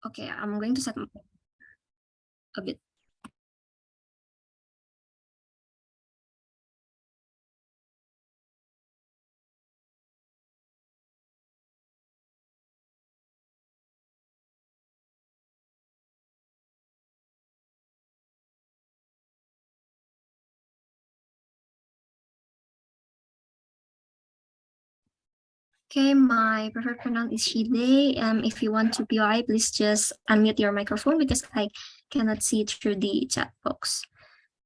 Okay, I'm going to set a bit. Okay, my preferred pronoun is she, they. If you want to POI, please just unmute your microphone because I cannot see it through the chat box.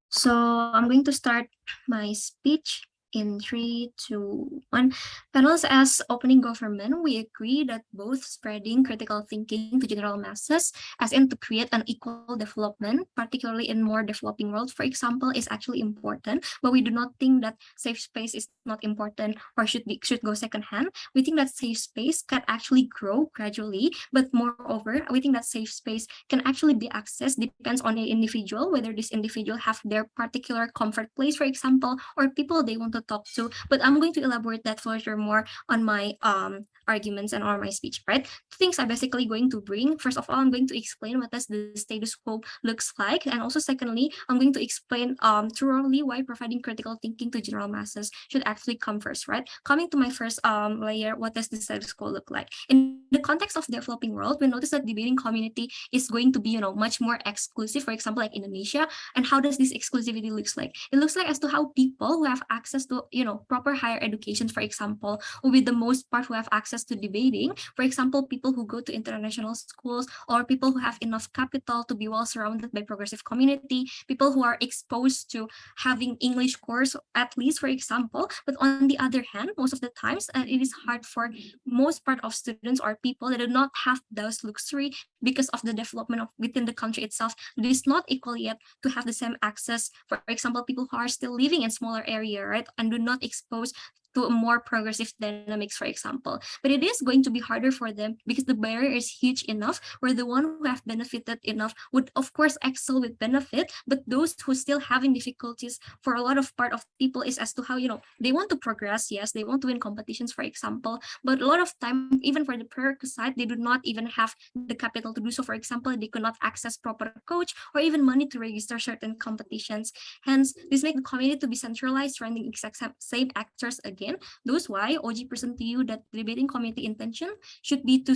So I'm going to start my speech in 3, 2, 1. Panels, as opening government, we agree that both spreading critical thinking to general masses, as in to create an equal development, particularly in more developing world, for example, is actually important. But we do not think that safe space is not important or should go second hand. We think that safe space can actually grow gradually, but moreover, we think that safe space can actually be accessed depends on the individual, whether this individual have their particular comfort place, for example, or people they want to talk to. But I'm going to elaborate that further more on my arguments and on my speech, right? Things I'm basically going to bring. First of all, I'm going to explain what does the status quo looks like. And also secondly, I'm going to explain thoroughly why providing critical thinking to general masses should actually come first, right? Coming to my first layer, what does the status quo look like? In the context of developing world, we notice that debating community is going to be, much more exclusive, for example, like Indonesia. And how does this exclusivity looks like? It looks like as to how people who have access to, proper higher education, for example, will be the most part who have access to debating. For example, people who go to international schools or people who have enough capital to be well surrounded by progressive community, people who are exposed to having English course, at least, for example. But on the other hand, most of the times, it is hard for most part of students or people that do not have those luxury because of the development of within the country itself. It is not equal yet to have the same access. For example, people who are still living in smaller area, right, and do not expose to a more progressive dynamics, for example. But it is going to be harder for them because the barrier is huge enough where the one who have benefited enough would of course excel with benefit, but those who still having difficulties for a lot of part of people is as to how, they want to progress, yes, they want to win competitions, for example, but a lot of time, even for the prerequisite, they do not even have the capital to do so. For example, they could not access proper coach or even money to register certain competitions. Hence, this make the community to be centralized, surrounding exact same actors again. Those why OG present to you that debating community intention should be to,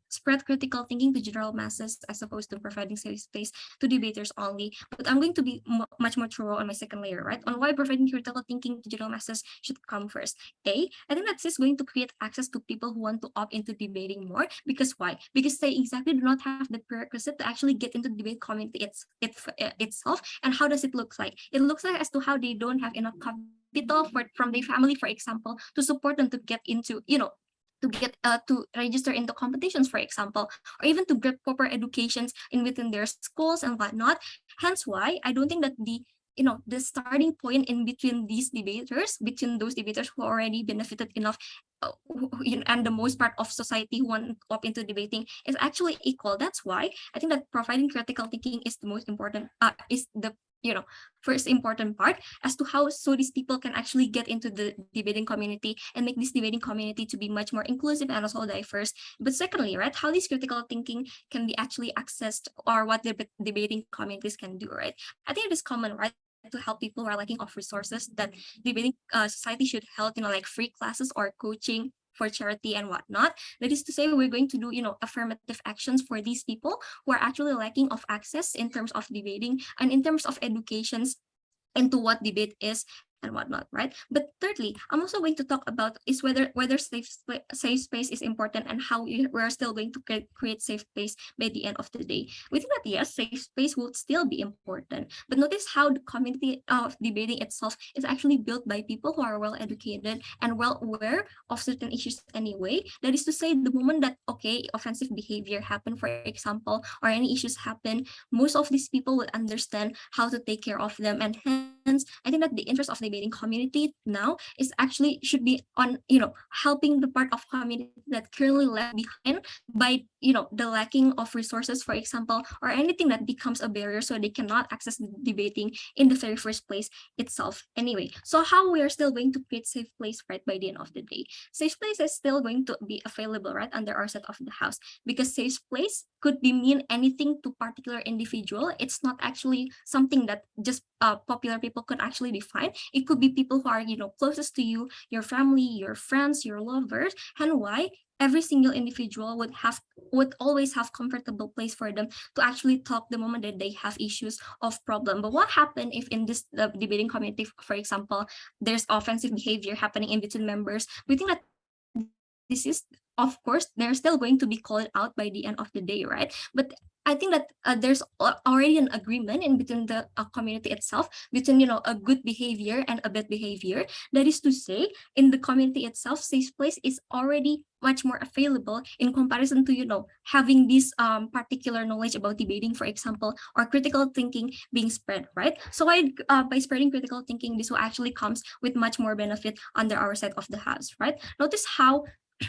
spread critical thinking to general masses as opposed to providing safe space to debaters only. But I'm going to be much more thorough on my second layer, right? On why providing critical thinking to general masses should come first. I think that's just going to create access to people who want to opt into debating more. Because why? Because they exactly do not have the prerequisite to actually get into the debate community itself. And how does it look like? It looks like as to how they don't have enough capital from their family, for example, to support them to get into, to get to register into competitions, for example, or even to get proper educations in within their schools and whatnot. Hence why I don't think that the starting point in between these debaters, between those debaters who already benefited enough, and the most part of society who want to opt into debating is actually equal. That's why I think that providing critical thinking is the most important, is the first important part as to how so these people can actually get into the debating community and make this debating community to be much more inclusive and also diverse. But secondly, right, how this critical thinking can be actually accessed, or what the debating communities can do, right? I think it is common, right, to help people who are lacking of resources, that debating society should help, like free classes or coaching for charity and whatnot. That is to say, we're going to do, affirmative actions for these people who are actually lacking of access in terms of debating and in terms of educations into what debate is and whatnot, right? But thirdly, I'm also going to talk about is whether safe space is important and how we're still going to create safe space by the end of the day. We think that yes, safe space will still be important, but notice how the community of debating itself is actually built by people who are well educated and well aware of certain issues anyway. That is to say, the moment that offensive behavior happen, for example, or any issues happen, most of these people will understand how to take care of them, and hence I think that the interest of debating community now is actually should be on, helping the part of community that currently left behind by, the lacking of resources, for example, or anything that becomes a barrier so they cannot access the debating in the very first place itself. Anyway, so how we are still going to create safe place, right, by the end of the day? Safe place is still going to be available, right, under our set of the house, because safe place could be mean anything to particular individual. It's not actually something that just popular people could actually define. It could be people who are, closest to you, your family, your friends, your lovers, and why every single individual would always have comfortable place for them to actually talk the moment that they have issues of problem. But what happened if in this debating community, for example, there's offensive behavior happening in between members? We think that this is, of course, they're still going to be called out by the end of the day, right? But I think that there's already an agreement in between the community itself, between, a good behavior and a bad behavior. That is to say, in the community itself, safe place is already much more available in comparison to, having this particular knowledge about debating, for example, or critical thinking being spread, right? So by spreading critical thinking, this will actually comes with much more benefit under our set of the house, right? Notice how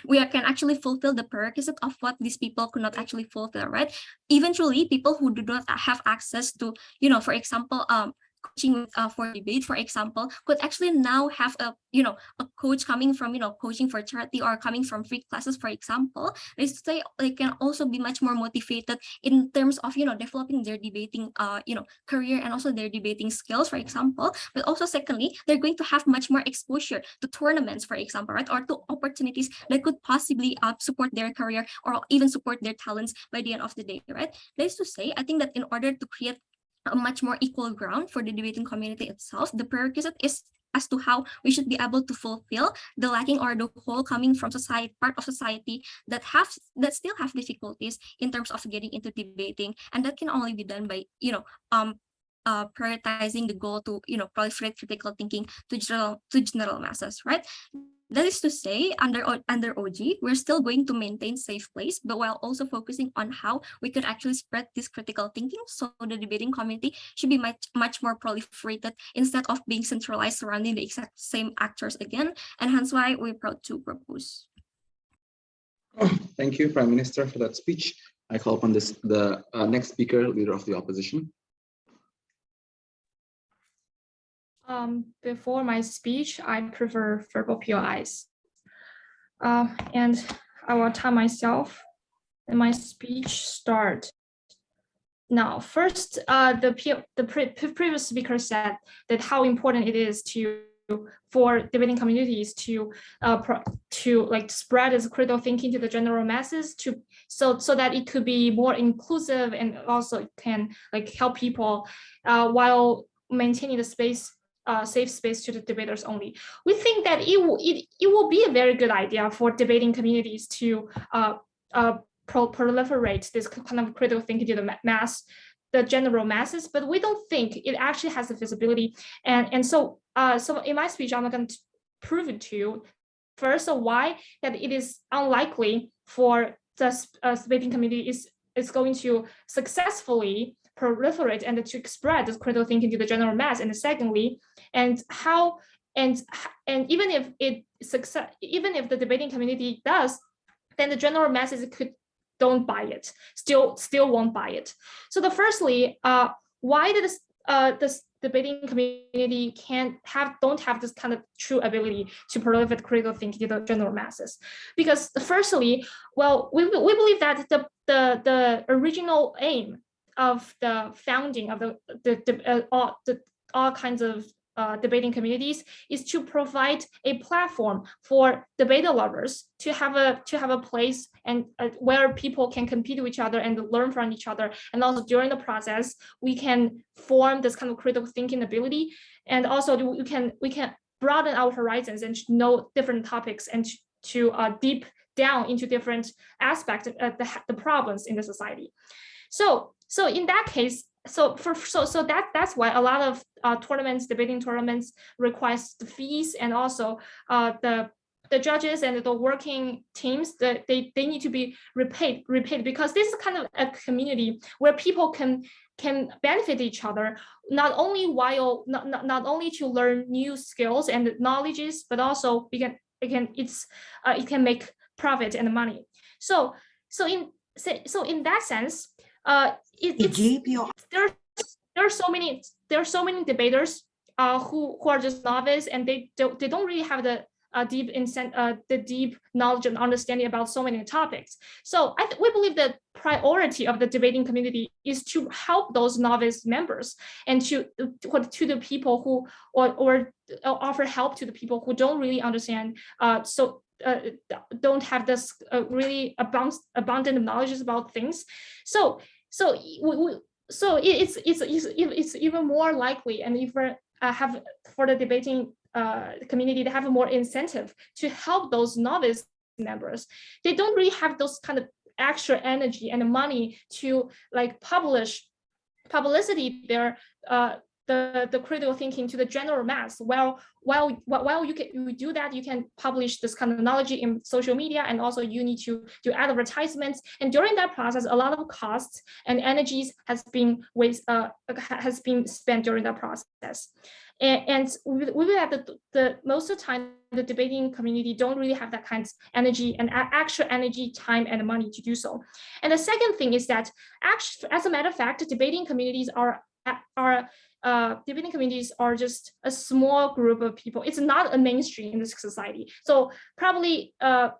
we can actually fulfill the prerequisite of what these people could not actually fulfill, right? Eventually, people who do not have access to, for example, coaching for debate, for example, could actually now have a coach coming from, coaching for charity or coming from free classes, for example. Is to say they can also be much more motivated in terms of, developing their debating career and also their debating skills, for example. But also secondly, they're going to have much more exposure to tournaments, for example, right, or to opportunities that could possibly support their career or even support their talents by the end of the day, right? That is to say, I think that in order to create a much more equal ground for the debating community itself, the prerequisite is as to how we should be able to fulfill the lacking or the hole coming from society, part of society that still have difficulties in terms of getting into debating, and that can only be done by, prioritizing the goal to, proliferate critical thinking to general masses, right? That is to say, under OG, we're still going to maintain safe place, but while also focusing on how we could actually spread this critical thinking, so the debating community should be much more proliferated instead of being centralized surrounding the exact same actors again, and hence why we're proud to propose. Thank you, Prime Minister, for that speech. I call upon the next speaker, Leader of the Opposition. Before my speech, I prefer verbal POIs. And I will tell myself and my speech start. Now, first, the previous speaker said that how important it is for debating communities to spread its critical thinking to the general masses, so that it could be more inclusive and also can help people while maintaining the safe space to the debaters only. We think that it will be a very good idea for debating communities to proliferate this kind of critical thinking to the general masses, but we don't think it actually has the feasibility. And so in my speech, I'm going to prove it to you. First, why that it is unlikely for the debating community is going to successfully proliferate and to spread this critical thinking to the general mass. And secondly, and even if the debating community does, then the general masses don't buy it, still won't buy it. So firstly, why did this debating community don't have this kind of true ability to proliferate critical thinking to the general masses? Because firstly, well, we believe that the original aim of the founding of all kinds of debating communities is to provide a platform for debater lovers to have a place and where people can compete with each other and learn from each other, and also during the process we can form this kind of critical thinking ability, and also we can broaden our horizons and know different topics and to deep down into different aspects of the problems in the society. So in that case, that's why a lot of debating tournaments requires the fees, and also the judges and the working teams, that they need to be repaid, because this is kind of a community where people can can benefit each other, not only to learn new skills and knowledges, but also it can make there are so many debaters who are just novice, and they don't really have the deep knowledge and understanding about so many topics. So we believe that priority of the debating community is to help those novice members and to the people who or offer help to the people who don't really understand don't have this really abundant knowledge about things. So it's even more likely, and if we have for the debating community to have a more incentive to help those novice members. They don't really have those kind of extra energy and money to like publicity their the critical thinking to the general mass. While you do that, you can publish this kind of knowledge in social media, and also you need to do advertisements. And during that process, a lot of costs and energies has been spent during that process. And we will have the most of the time the debating community don't really have that kind of energy and extra energy, time, and money to do so. And the second thing is that actually, as a matter of fact, debating communities are just a small group of people. It's not a mainstream in this society. So probably a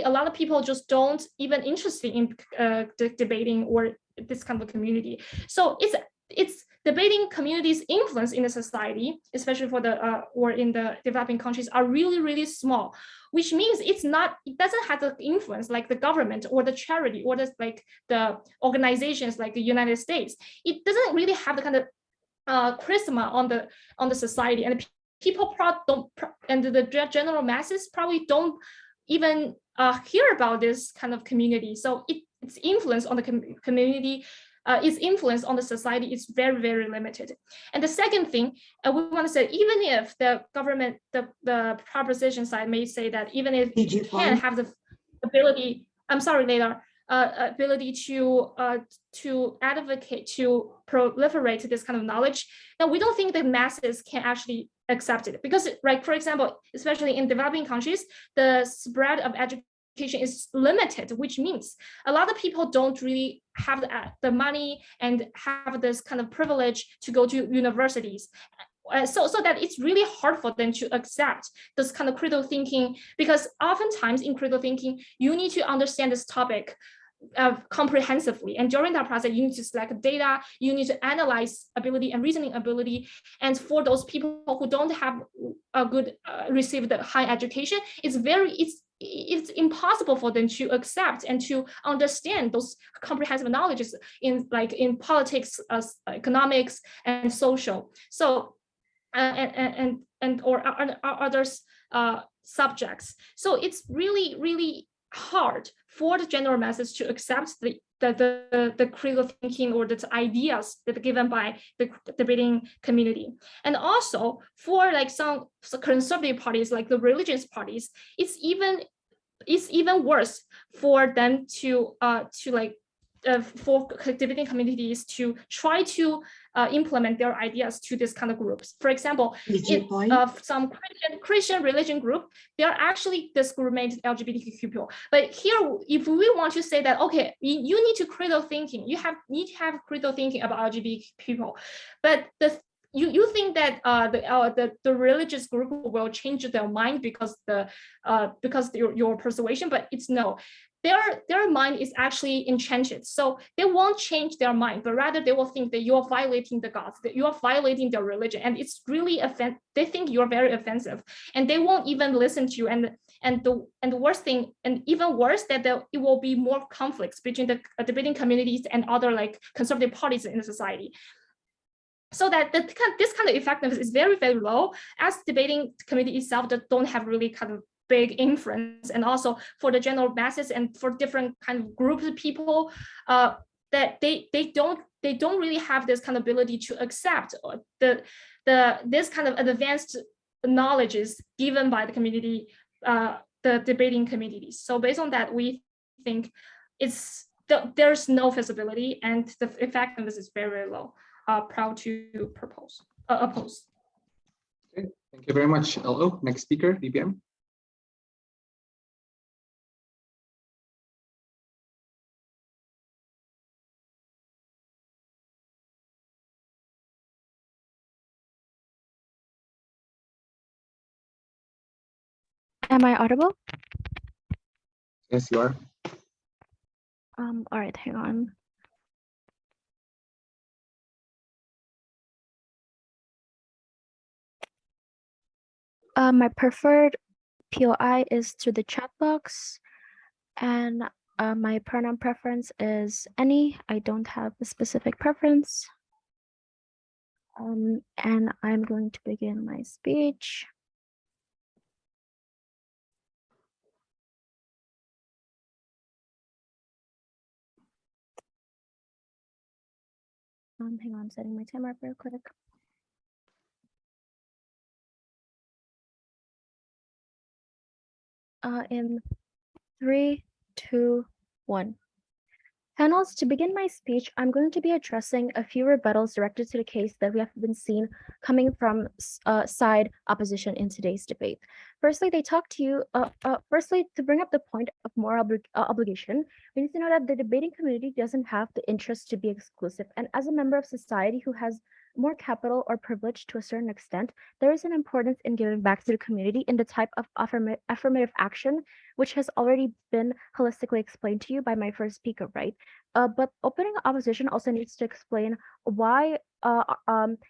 lot of people just don't even interested in debating or this kind of community. So it's debating communities' influence in the society, especially for or in the developing countries, are really, really small, which means it doesn't have the influence like the government or the charity or the organizations like the United States. It doesn't really have the kind of charisma on the society, and people and the general masses probably don't even hear about this kind of community. So its influence on the community, its influence on the society is very, very limited. And the second thing, we want to say, even if the government, the proposition side may say that even if you can have the ability, ability to advocate, to proliferate this kind of knowledge, now we don't think that masses can actually accept it, because, right, for example, especially in developing countries, the spread of education is limited, which means a lot of people don't really have the money and have this kind of privilege to go to universities. So that it's really hard for them to accept this kind of critical thinking, because oftentimes in critical thinking, you need to understand this topic comprehensively. And during that process, you need to select data, you need to analyze ability and reasoning ability. And for those people who don't have a good received high education, it's impossible for them to accept and to understand those comprehensive knowledges in politics, economics, and social. So or others subjects. So it's really, really hard for the general masses to accept the critical thinking or the ideas that are given by the debating community. And also for some conservative parties, like the religious parties, it's even worse for them to for debating communities to try to implement their ideas to this kind of groups. For example, some Christian religion group, they are actually discriminate LGBTQ people. But here, if we want to say that, okay, you need to critical thinking, need to have critical thinking about LGBT people, but you think that the religious group will change their mind because your persuasion, but it's no. Their mind is actually enchanted, so they won't change their mind, but rather they will think that you are violating the gods, that you are violating their religion, and it's really they think you're very offensive, and they won't even listen to you. And the worst thing, and even worse, that it will be more conflicts between the debating communities and other conservative parties in the society. So that this kind of effectiveness is very, very low, as debating community itself that don't have really kind of big influence, and also for the general masses and for different kind of groups of people, that they don't really have this kind of ability to accept this kind of advanced knowledges given by the community, the debating communities. So based on that, we think it's there's no feasibility, and the effectiveness is very, very low. Proud to oppose. Okay, thank you very much, LO. Next speaker, DPM. Am I audible? Yes, you are. All right, hang on. My preferred POI is through the chat box, and my pronoun preference is any. I don't have a specific preference. And I'm going to begin my speech. Hang on, setting my timer up real quick. In 3, 2, 1. Panels, to begin my speech, I'm going to be addressing a few rebuttals directed to the case that we have been seen coming from side opposition in today's debate. Firstly, they talk to you, firstly, to bring up the point of moral obligation, we need to know that the debating community doesn't have the interest to be exclusive. And as a member of society who has more capital or privilege to a certain extent, there is an importance in giving back to the community in the type of affirmative action, which has already been holistically explained to you by my first speaker, right? But opening opposition also needs to explain why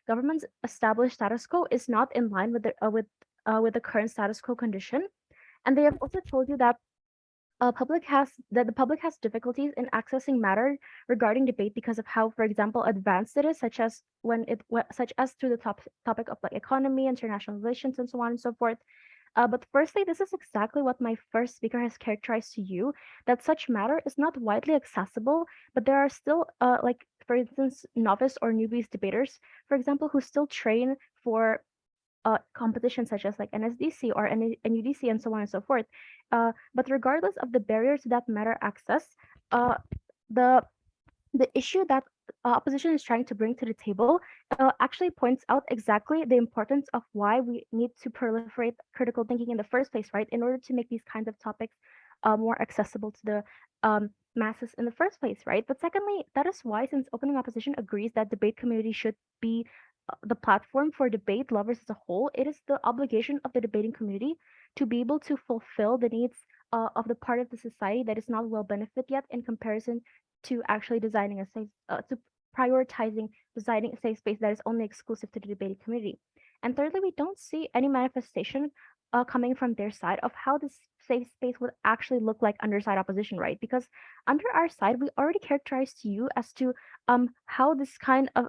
government's established status quo is not in line with the current status quo condition. And they have also told you that the public has difficulties in accessing matter regarding debate because of how, for example, advanced it is, such as through the topic of like economy, international relations, and so on and so forth. But firstly, this is exactly what my first speaker has characterized to you, that such matter is not widely accessible, but there are still, like, for instance, novice or newbies debaters, for example, who still train for competitions such as like NSDC or NUDC and so on and so forth. But regardless of the barriers to that matter access, the issue that opposition is trying to bring to the table actually points out exactly the importance of why we need to proliferate critical thinking in the first place, right? In order to make these kinds of topics more accessible to the masses in the first place, right? But secondly, that is why, since opening opposition agrees that debate community should be the platform for debate lovers as a whole, it is the obligation of the debating community to be able to fulfill the needs of the part of the society that is not well benefit yet in comparison to actually designing a safe, to prioritizing designing a safe space that is only exclusive to the debating community. And thirdly, we don't see any manifestation coming from their side of how this safe space would actually look like under side opposition, right? Because under our side, we already characterized to you as to how this kind of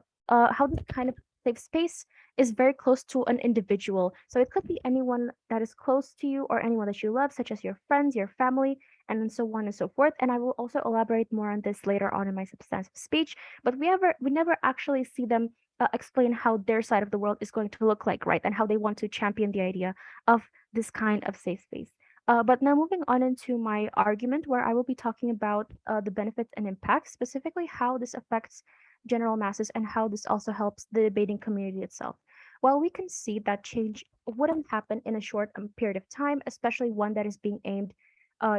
safe space is very close to an individual. So it could be anyone that is close to you or anyone that you love, such as your friends, your family, and so on and so forth. And I will also elaborate more on this later on in my substantive speech. But we never actually see them explain how their side of the world is going to look like, right? And how they want to champion the idea of this kind of safe space. But now moving on into my argument, where I will be talking about the benefits and impacts, specifically how this affects general masses and how this also helps the debating community itself. While we can see that change wouldn't happen in a short period of time, especially one that is being aimed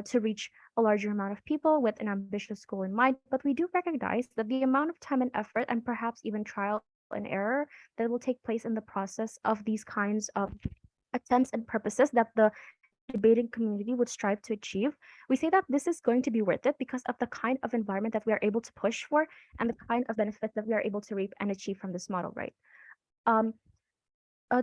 to reach a larger amount of people with an ambitious goal in mind, but we do recognize that the amount of time and effort and perhaps even trial and error that will take place in the process of these kinds of attempts and purposes that the debating community would strive to achieve, we say that this is going to be worth it because of the kind of environment that we are able to push for and the kind of benefits that we are able to reap and achieve from this model, right?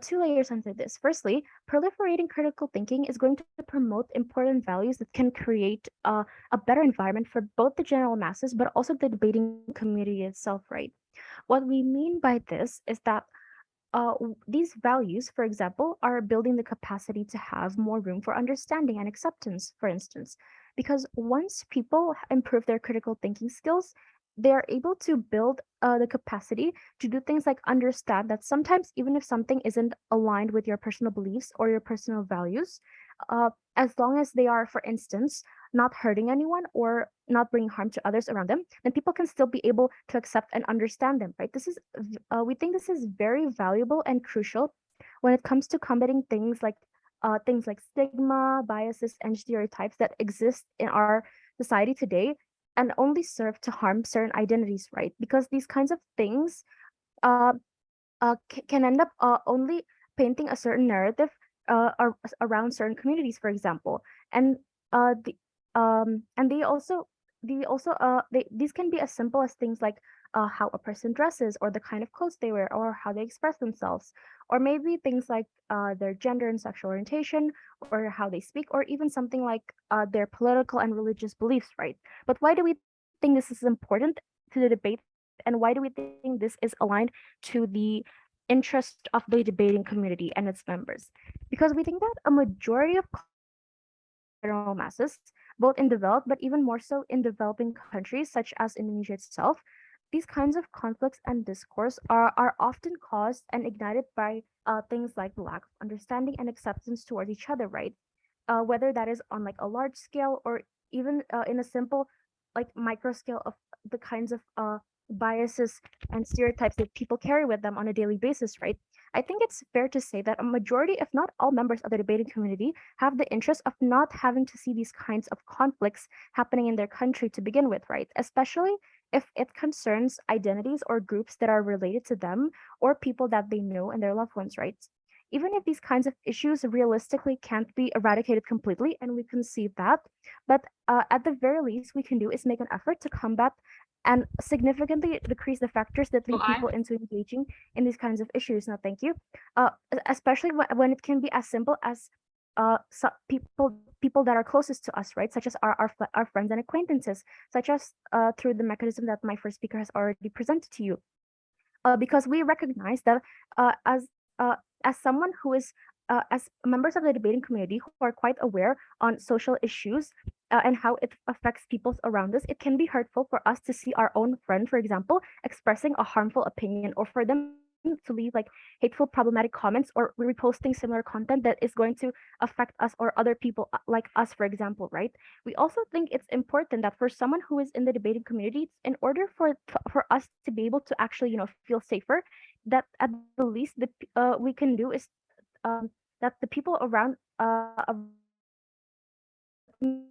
Two layers under this. Firstly, proliferating critical thinking is going to promote important values that can create a better environment for both the general masses, but also the debating community itself, right? What we mean by this is that these values, for example, are building the capacity to have more room for understanding and acceptance, for instance, because once people improve their critical thinking skills, they are able to build the capacity to do things like understand that sometimes, even if something isn't aligned with your personal beliefs or your personal values, as long as they are, for instance, not hurting anyone or not bringing harm to others around them, then people can still be able to accept and understand them, right? This is we think this is very valuable and crucial when it comes to combating things like stigma, biases, and stereotypes that exist in our society today and only serve to harm certain identities, right? Because these kinds of things can end up only painting a certain narrative around certain communities, for example, and these can be as simple as things like how a person dresses, or the kind of clothes they wear, or how they express themselves, or maybe things like their gender and sexual orientation, or how they speak, or even something like their political and religious beliefs, right? But why do we think this is important to the debate, and why do we think this is aligned to the interest of the debating community and its members? Because we think that a majority of general masses, both in developed but even more so in developing countries such as Indonesia itself, these kinds of conflicts and discourse are often caused and ignited by things like lack of understanding and acceptance towards each other, right? Whether that is on like a large scale, or even in a simple like micro scale of the kinds of biases and stereotypes that people carry with them on a daily basis, right? I think it's fair to say that a majority, if not all, members of the debating community have the interest of not having to see these kinds of conflicts happening in their country to begin with, right? Especially if it concerns identities or groups that are related to them or people that they know and their loved ones, right? Even if these kinds of issues realistically can't be eradicated completely, and we concede that, but at the very least we can do is make an effort to combat and significantly decrease the factors that lead people into engaging in these kinds of issues. No, thank you. Especially when it can be as simple as people that are closest to us, right? Such as our friends and acquaintances, such as through the mechanism that my first speaker has already presented to you. Because we recognize that as someone who is as members of the debating community who are quite aware on social issues and how it affects people around us, it can be hurtful for us to see our own friend, for example, expressing a harmful opinion, or for them to leave like hateful, problematic comments, or reposting similar content that is going to affect us or other people like us, for example, right? We also think it's important that for someone who is in the debating community, in order for us to be able to actually, feel safer, that at the least we can do is that the people around community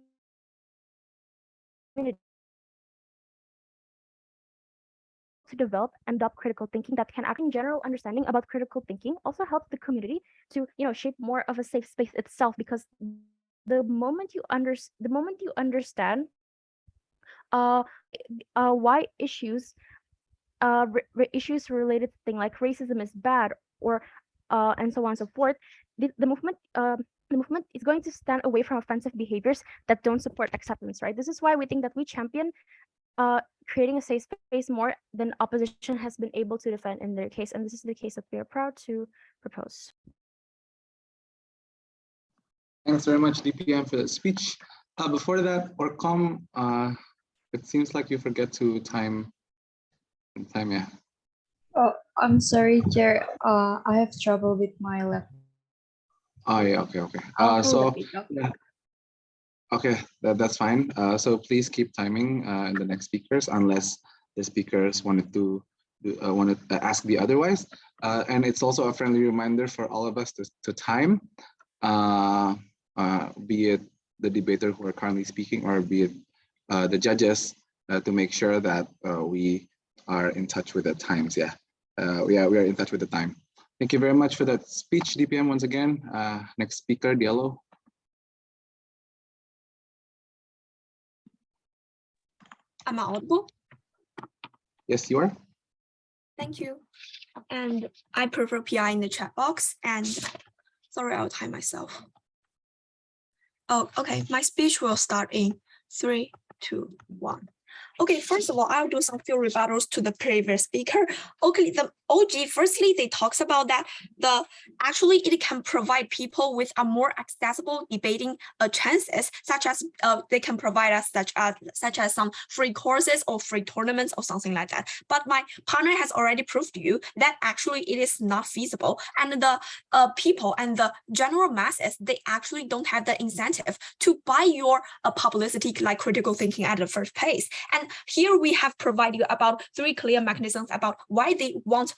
to develop and adopt critical thinking that can act in general understanding about critical thinking also helps the community to shape more of a safe space itself, because the moment you understand why issues issues related to things like racism is bad, or and so on and so forth, the movement is going to stand away from offensive behaviors that don't support acceptance, right? This is why we think that we champion creating a safe space more than opposition has been able to defend in their case, and this is the case that we are proud to propose. Thanks very much, DPM, for the speech. Before that, Orcom, it seems like you forget to time. Yeah. Oh, I'm sorry, Chair. I have trouble with my laptop. Oh yeah, okay. Okay, that's fine. So please keep timing in the next speakers, unless the speakers wanted to ask the otherwise. And it's also a friendly reminder for all of us to time, be it the debater who are currently speaking, or be it the judges, to make sure that we are in touch with the times. Yeah, we are in touch with the time. Thank you very much for that speech, DPM, once again. Next speaker, Diallo. Am I audible? Yes, you are. Thank you. And I prefer PI in the chat box. And sorry, I'll time myself. Oh, okay. My speech will start in 3, 2, 1. Okay, first of all, I'll do some few rebuttals to the previous speaker. Okay, the OG, firstly, they talks about that actually it can provide people with a more accessible debating chances, such as they can provide us such as some free courses or free tournaments or something like that. But my partner has already proved to you that actually it is not feasible, and the people and the general masses, they actually don't have the incentive to buy your publicity like critical thinking at the first place. And here we have provided you about 3 clear mechanisms about why they want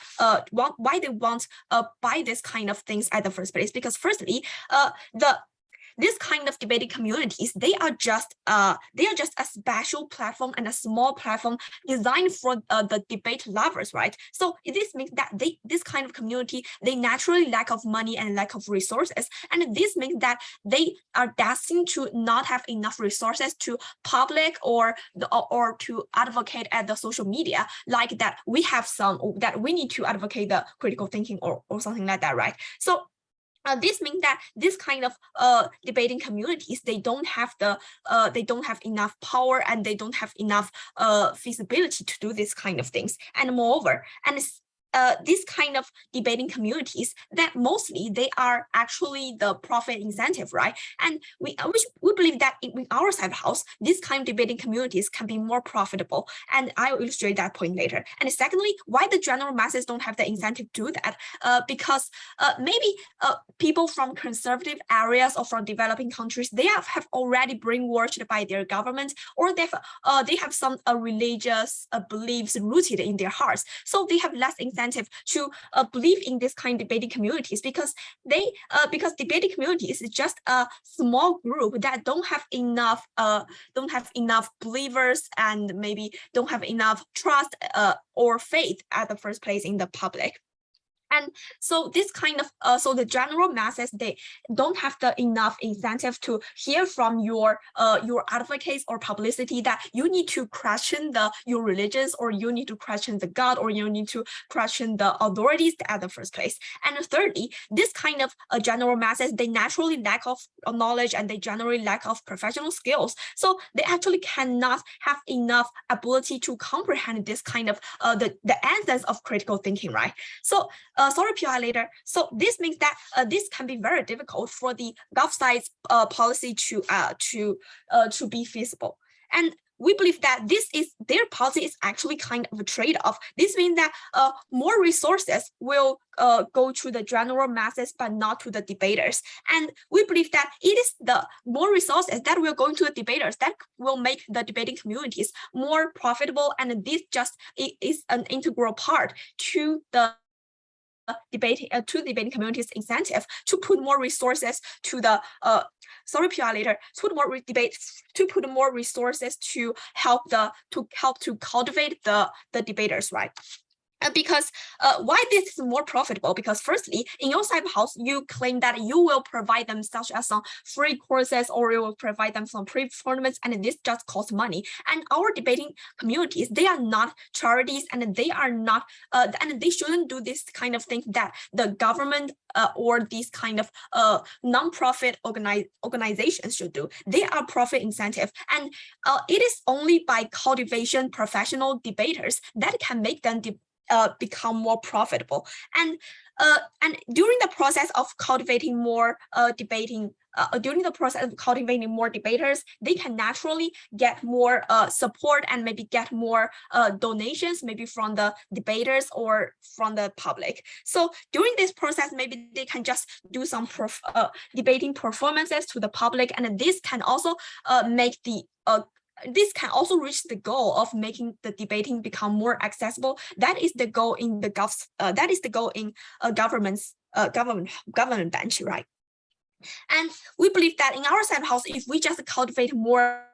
buy this kind of things at the first place. Because firstly, this kind of debating communities, they are just a special platform and a small platform designed for the debate lovers, right? So this means that this kind of community, they naturally lack of money and lack of resources, and this means that they are destined to not have enough resources to public or to advocate at the social media, like that we have some that we need to advocate the critical thinking or something like that, right? So this means that this kind of debating communities, they don't have enough power, and they don't have enough feasibility to do this kind of things. And moreover, this kind of debating communities, that mostly they are actually the profit incentive, right? And we believe that in our side house, this kind of debating communities can be more profitable, and I will illustrate that point later. And secondly, why the general masses don't have the incentive to do that? Because maybe people from conservative areas or from developing countries, they have already brainwashed by their government, or they have some religious beliefs rooted in their hearts, so they have less incentive to believe in this kind of debating communities, because debating communities is just a small group that don't have enough believers, and maybe don't have enough trust or faith at the first place in the public. And so this kind of so the general masses, they don't have the enough incentive to hear from your advocates or publicity that you need to question your religions, or you need to question the God, or you need to question the authorities at the first place. And thirdly, this kind of general masses, they naturally lack of knowledge, and they generally lack of professional skills, so they actually cannot have enough ability to comprehend this kind of the essence of critical thinking, right? So sorry, PI later. So this means that this can be very difficult for the Gulf side's policy to be feasible. And we believe that their policy is actually kind of a trade-off. This means that more resources will go to the general masses, but not to the debaters. And we believe that it is the more resources that will go to the debaters that will make the debating communities more profitable. And this just is an integral part to the debating communities incentive to put more resources to the sorry, PR later, to put more resources to help to cultivate the debaters, right? Because why this is more profitable? Because firstly, in your side house, you claim that you will provide them such as some free courses, or you will provide them some pre-tournaments, and this just costs money. And our debating communities, they are not charities, and they are not, and they shouldn't do this kind of thing that the government or these kind of non-profit organizations should do. They are profit incentive, and it is only by cultivation professional debaters that can make them become more profitable. And during the process of cultivating more debaters, they can naturally get more support, and maybe get more donations, maybe from the debaters or from the public. So during this process, maybe they can just do some debating performances to the public, and this can also make the this can also reach the goal of making the debating become more accessible. That is the goal in the that is the goal in government bench, right? And we believe that in our side house, if we just cultivate more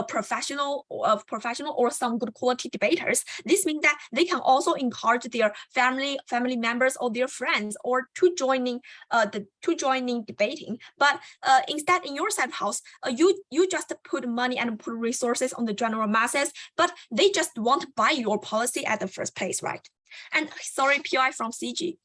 professional or some good quality debaters, this means that they can also encourage their family members or their friends or to joining debating. But instead, in your side house, you just put money and put resources on the general masses, but they just won't buy your policy at the first place, right? And sorry, PI from CG.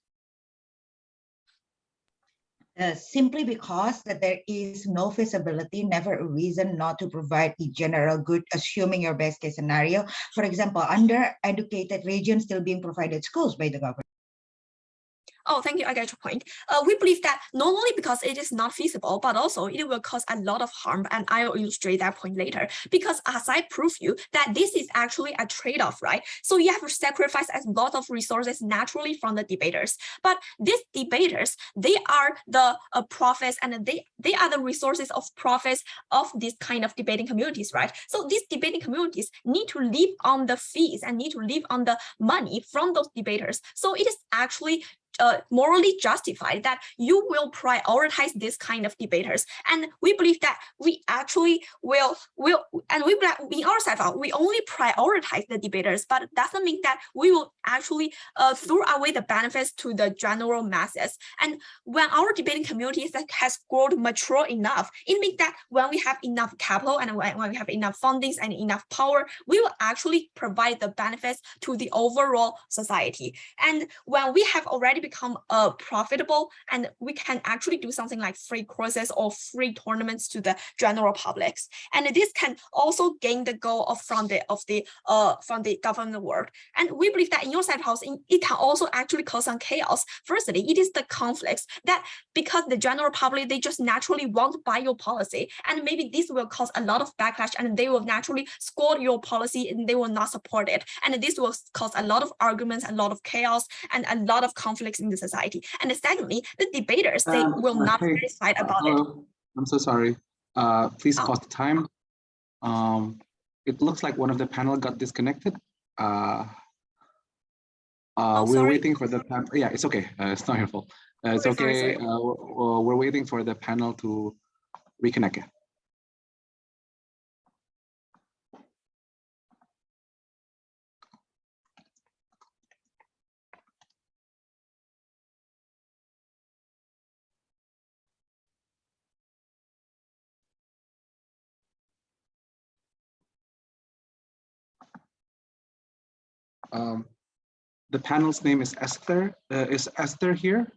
simply because that there is no feasibility, never a reason not to provide the general good, assuming your best case scenario. For example, under-educated regions still being provided schools by the government. Oh, thank you. I get your point. We believe that not only because it is not feasible, but also it will cause a lot of harm. And I'll illustrate that point later. Because as I prove you that this is actually a trade-off, right? So you have to sacrifice a lot of resources naturally from the debaters. But these debaters, they are the profits and they are the resources of profits of this kind of debating communities, right? So these debating communities need to live on the fees and need to live on the money from those debaters. So it is actually morally justified that you will prioritize this kind of debaters. And we believe that we actually will, and we in our side, we only prioritize the debaters, but it doesn't mean that we will actually throw away the benefits to the general masses. And when our debating community has grown mature enough, it means that when we have enough capital and when we have enough fundings and enough power, we will actually provide the benefits to the overall society. And when we have already become profitable, and we can actually do something like free courses or free tournaments to the general publics, and this can also gain the goal from the government world. And we believe that in your side house, it can also actually cause some chaos. Firstly, it is the conflicts that because the general public, they just naturally won't buy your policy, and maybe this will cause a lot of backlash, and they will naturally scold your policy and they will not support it, and this will cause a lot of arguments, a lot of chaos, and a lot of conflicts in the society. And secondly, the debaters, they will not be satisfied about it. I'm so sorry. Please pause the time. It looks like one of the panel got disconnected. We're waiting for the panel. Yeah, it's okay. It's not your fault. It's okay. We're waiting for the panel to reconnect. The panel's name is Esther. Is Esther here?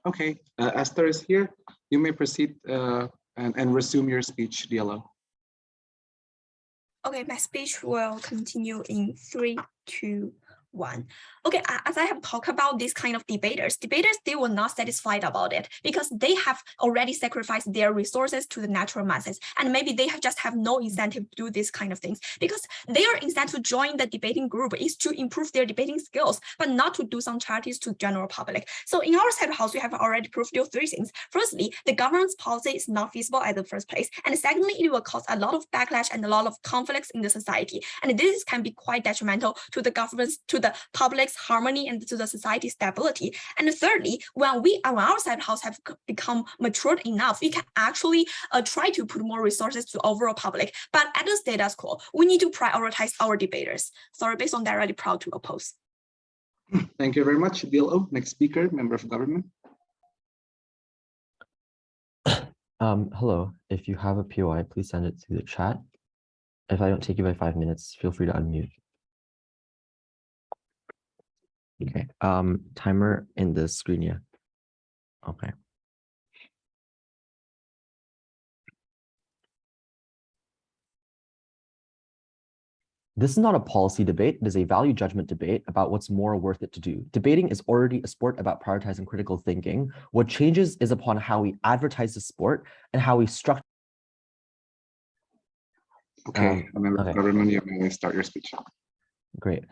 Okay, Esther is here. You may proceed and resume your speech, DLO. Okay, my speech will continue in 3, 2, 1. Okay, as I have talked about this kind of debaters, they were not satisfied about it because they have already sacrificed their resources to the natural masses, and maybe they just have no incentive to do this kind of things because their incentive to join the debating group is to improve their debating skills, but not to do some charities to general public. So in our side house, we have already proved you 3 things. Firstly, the government's policy is not feasible at the first place, and secondly, it will cause a lot of backlash and a lot of conflicts in the society, and this can be quite detrimental to the government's, to the public's harmony and to the society's stability. And thirdly, when we on our side house have become matured enough, we can actually try to put more resources to overall public. But at the status quo, we need to prioritize our debaters. Sorry, based on that, I'm really proud to oppose. Thank you very much, DLO. Next speaker, member of government. Hello, if you have a POI, please send it through the chat. If I don't take you by 5 minutes, feel free to unmute. Okay, timer in the screen, yeah. Okay. This is not a policy debate, it is a value judgment debate about what's more worth it to do. Debating is already a sport about prioritizing critical thinking. What changes is upon how we advertise the sport and how we structure. Okay, member of government, you may start your speech. Great.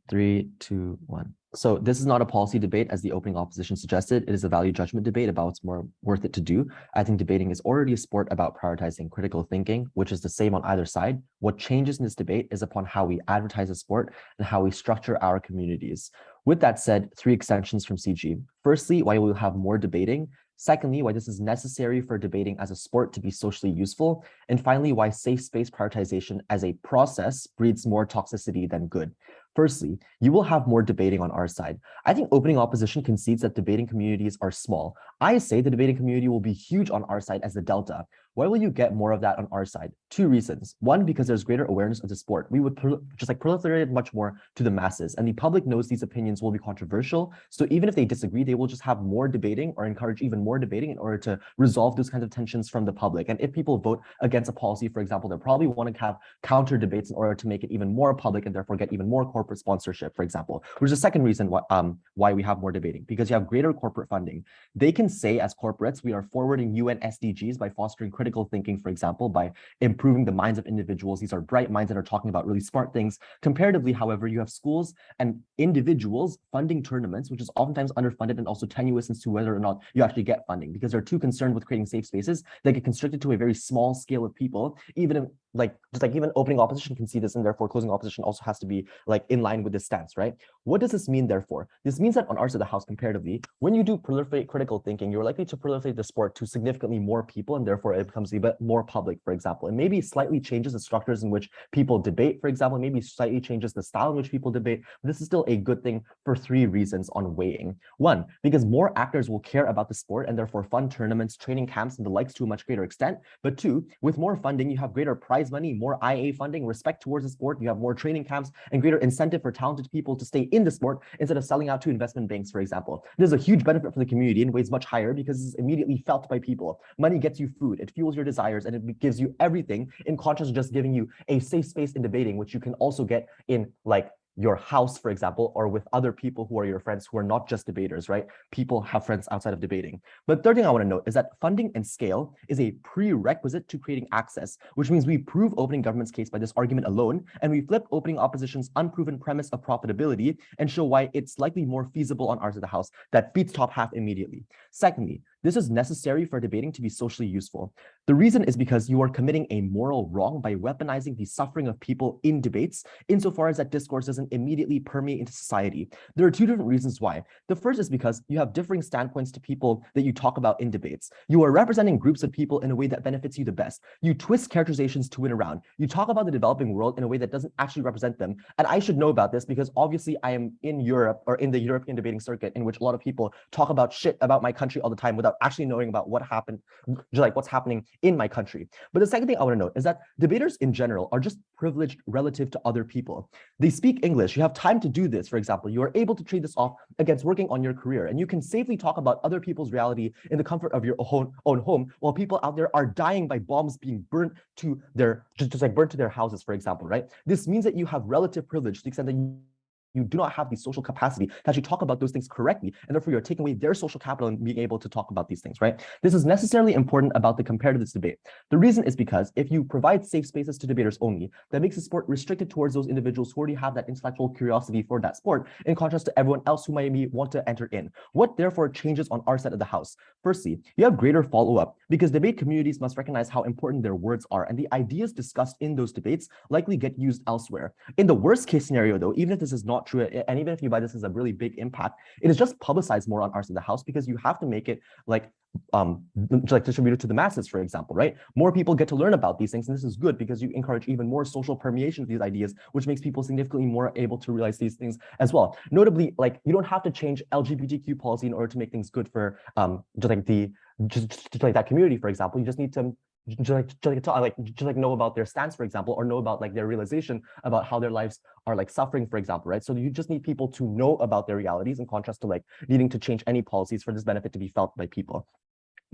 3, 2, 1. So this is not a policy debate as the opening opposition suggested. It is a value judgment debate about what's more worth it to do. I think debating is already a sport about prioritizing critical thinking, which is the same on either side. What changes in this debate is upon how we advertise the sport and how we structure our communities. With that said, 3 extensions from CG. Firstly, why we'll have more debating. Secondly, why this is necessary for debating as a sport to be socially useful. And finally, why safe space prioritization as a process breeds more toxicity than good. Firstly, you will have more debating on our side. I think opening opposition concedes that debating communities are small. I say the debating community will be huge on our side as the delta. Why will you get more of that on our side? Two reasons. One, because there's greater awareness of the sport. We would just proliferate it much more to the masses, and the public knows these opinions will be controversial. So even if they disagree, they will just have more debating or encourage even more debating in order to resolve those kinds of tensions from the public. And if people vote against a policy, for example, they'll probably want to have counter debates in order to make it even more public and therefore get even more corporate sponsorship, for example, which is the second reason why we have more debating, because you have greater corporate funding. They can say as corporates, we are forwarding UN SDGs by fostering critical thinking, for example, by improving the minds of individuals. These are bright minds that are talking about really smart things. Comparatively, however, you have schools and individuals funding tournaments, which is oftentimes underfunded and also tenuous as to whether or not you actually get funding, because they're too concerned with creating safe spaces that get constricted to a very small scale of people. Even if even opening opposition can see this, and therefore closing opposition also has to be in line with this stance, right? What does this mean, therefore? This means that on our side of the house, comparatively, when you do proliferate critical thinking, you're likely to proliferate the sport to significantly more people, and therefore it becomes a bit more public, for example. And maybe slightly changes the structures in which people debate, for example, maybe slightly changes the style in which people debate. But this is still a good thing for three reasons on weighing. One, because more actors will care about the sport and therefore fund tournaments, training camps, and the likes to a much greater extent. But two, with more funding, you have greater prize money, more IA funding, respect towards the sport, you have more training camps, and greater incentive for talented people to stay in the sport instead of selling out to investment banks, for example. There's a huge benefit for the community in ways much higher because it's immediately felt by people. Money gets you food, it fuels your desires, and it gives you everything, in contrast to just giving you a safe space in debating, which you can also get in your house, for example, or with other people who are your friends who are not just debaters, right? People have friends outside of debating. But third thing I want to note is that funding and scale is a prerequisite to creating access, which means we prove opening government's case by this argument alone, and we flip opening opposition's unproven premise of profitability and show why it's likely more feasible on ours of the house that beats top half immediately. Secondly, this is necessary for debating to be socially useful. The reason is because you are committing a moral wrong by weaponizing the suffering of people in debates, insofar as that discourse doesn't immediately permeate into society. There are two different reasons why. The first is because you have differing standpoints to people that you talk about in debates. You are representing groups of people in a way that benefits you the best. You twist characterizations to win around. You talk about the developing world in a way that doesn't actually represent them. And I should know about this because obviously I am in Europe, or in the European debating circuit, in which a lot of people talk about shit about my country all the time without actually knowing about what happened, what's happening in my country. But the second thing I want to note is that debaters in general are just privileged relative to other people. They speak English. You have time to do this. For example, you are able to trade this off against working on your career, and you can safely talk about other people's reality in the comfort of your own home, while people out there are dying by bombs being burnt to their burnt to their houses, for example, right? This means that you have relative privilege to the extent that you do not have the social capacity to actually talk about those things correctly, and therefore you're taking away their social capital and being able to talk about these things, right? This is necessarily important about the comparative debate. The reason is because if you provide safe spaces to debaters only, that makes the sport restricted towards those individuals who already have that intellectual curiosity for that sport, in contrast to everyone else who might want to enter in. What therefore changes on our side of the house? Firstly, you have greater follow-up because debate communities must recognize how important their words are, and the ideas discussed in those debates likely get used elsewhere. In the worst case scenario, though, even if this is not true, and even if you buy this as a really big impact, it is just publicized more on our side of the house because you have to make it distributed to the masses, for example, right? More people get to learn about these things, and this is good because you encourage even more social permeation of these ideas, which makes people significantly more able to realize these things as well. Notably, you don't have to change LGBTQ policy in order to make things good for that community, for example. You just need to know about their stance, for example, or know about their realization about how their lives are suffering, for example, right? So you just need people to know about their realities, in contrast to needing to change any policies for this benefit to be felt by people.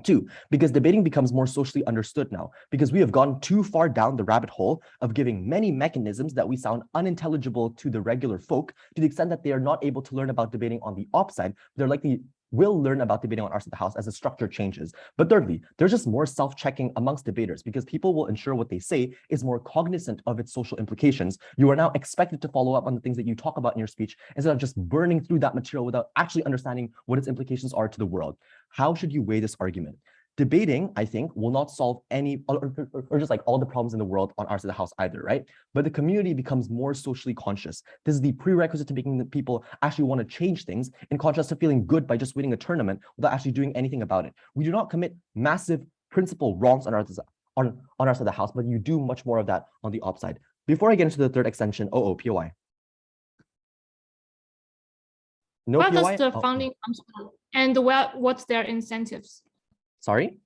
Two, because debating becomes more socially understood now, because we have gone too far down the rabbit hole of giving many mechanisms that we sound unintelligible to the regular folk, to the extent that they are not able to learn about debating on the op side. They're likely will learn about debating on our side of the house as the structure changes. But thirdly, there's just more self-checking amongst debaters because people will ensure what they say is more cognizant of its social implications. You are now expected to follow up on the things that you talk about in your speech instead of just burning through that material without actually understanding what its implications are to the world. How should you weigh this argument? Debating, I think, will not solve any or just all the problems in the world on our side of the house either, right? But the community becomes more socially conscious. This is the prerequisite to making the people actually want to change things, in contrast to feeling good by just winning a tournament without actually doing anything about it. We do not commit massive principal wrongs on our side of the house, but you do much more of that on the op side. Before I get into the third extension, POI. No Where POI? does the funding come from, and what's their incentives? Sorry?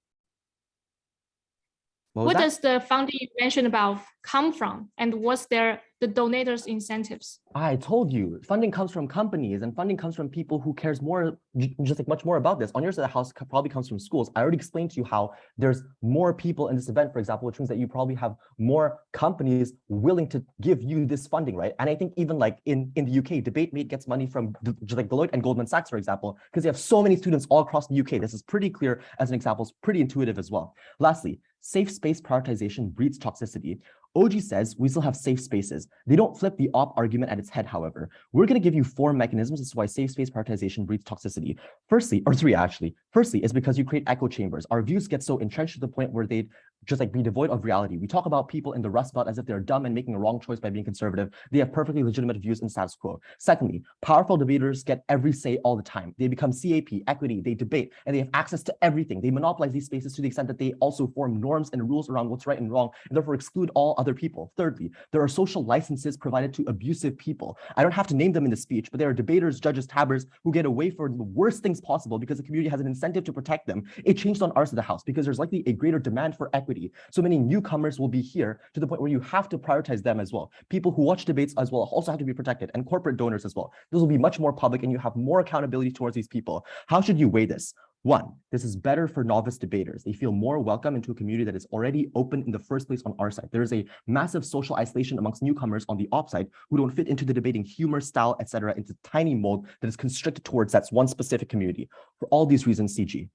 What was What that? does the funding you mentioned about come from, and what's the donators' incentives? I told you, funding comes from companies and funding comes from people who cares more, just like much more about this. On your side of the house probably comes from schools. I already explained to you how there's more people in this event, for example, which means that you probably have more companies willing to give you this funding, right? And I think even like in the UK, DebateMate gets money from just like Deloitte and Goldman Sachs, for example, because they have so many students all across the UK. This is pretty clear as an example. It's pretty intuitive as well. Lastly, safe space prioritization breeds toxicity. OG says we still have safe spaces. They don't flip the op argument at its head, however. We're going to give you 4 mechanisms as to why safe space prioritization breeds toxicity. Firstly, or 3 actually. Firstly is because you create echo chambers. Our views get so entrenched to the point where they'd just like be devoid of reality. We talk about people in the Rust Belt as if they're dumb and making a wrong choice by being conservative. They have perfectly legitimate views in status quo. Secondly, powerful debaters get every say all the time. They become CAP, equity, they debate, and they have access to everything. They monopolize these spaces to the extent that they also form norms and rules around what's right and wrong, and therefore exclude all other people. Thirdly, there are social licenses provided to abusive people. I don't have to name them in the speech, but there are debaters, judges, tabbers who get away for the worst things possible because the community has an incentive to protect them. It changed on our side of the house because there's likely a greater demand for equity. So many newcomers will be here to the point where you have to prioritize them as well. People who watch debates as well also have to be protected, and corporate donors as well. This will be much more public and you have more accountability towards these people. How should you weigh this? 1, this is better for novice debaters. They feel more welcome into a community that is already open in the first place on our side. There is a massive social isolation amongst newcomers on the op side who don't fit into the debating humor, style, etc., into tiny mold that is constricted towards that one specific community. For all these reasons, CG.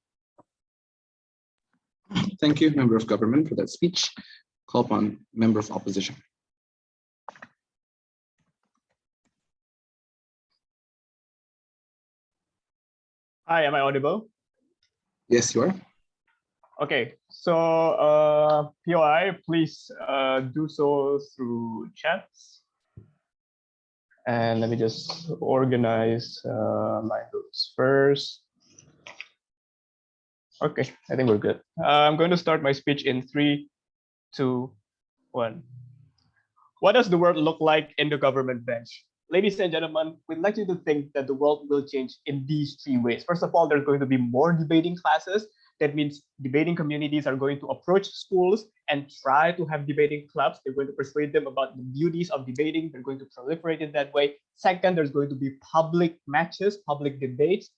Thank you, Member of Government, for that speech. Call upon Member of Opposition. Hi, am I audible? Yes, you are. Okay, so POI, please do so through chats. And let me just organize my groups first. Okay, I think we're good. I'm going to start my speech in 3, 2, 1. What does the world look like in the government bench? Ladies and gentlemen, we'd like you to think that the world will change in these 3 ways. First of all, there's going to be more debating classes. That means debating communities are going to approach schools and try to have debating clubs. They're going to persuade them about the beauties of debating. They're going to proliferate in that way. Second, there's going to be public matches, public debates.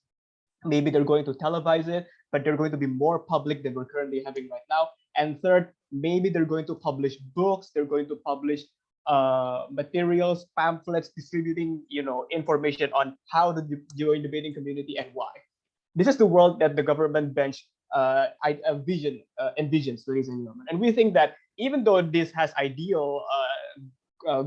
Maybe they're going to televise it, but they're going to be more public than we're currently having right now. And third, maybe they're going to publish books. They're going to publish materials, pamphlets, distributing, information on how to join the debating community and why. This is the world that the government bench envisions, ladies and gentlemen. And we think that even though this has ideal